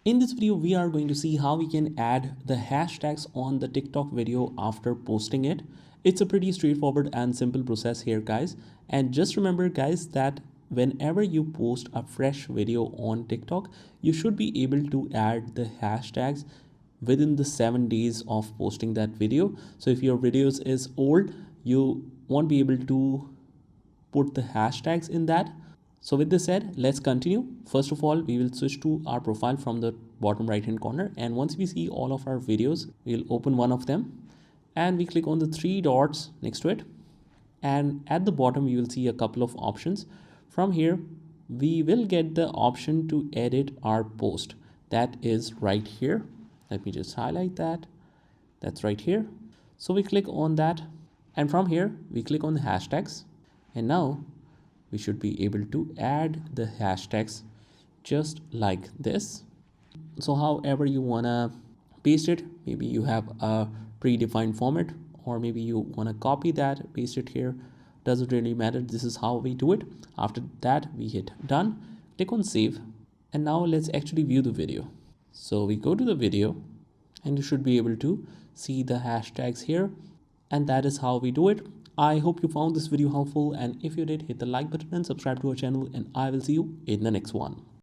In this video, we are going to see how we can add the hashtags on the TikTok video after posting it. It's a pretty straightforward and simple process here, guys. And just remember, guys, that whenever you post a fresh video on TikTok, you should be able to add the hashtags within the 7 days of posting that video. So if your videos is old, you won't be able to put the hashtags in that. So with this said, let's continue. First of all, we will switch to our profile from the bottom right hand corner, and once we see all of our videos, we'll open one of them and we click on the three dots next to it, and at the bottom you will see a couple of options. From here we will get the option to edit our post. That is right here. Let me just highlight that. That's right here. So we click on that, and from here we click on the hashtags, and now we should be able to add the hashtags just like this. So however you wanna paste it, maybe you have a predefined format, or maybe you wanna copy that, paste it here, doesn't really matter. This is how we do it. After that we hit done, click on save, and now let's actually view the video. So we go to the video and you should be able to see the hashtags here, and that is how we do it. I hope you found this video helpful, and if you did, hit the like button and subscribe to our channel, and I will see you in the next one.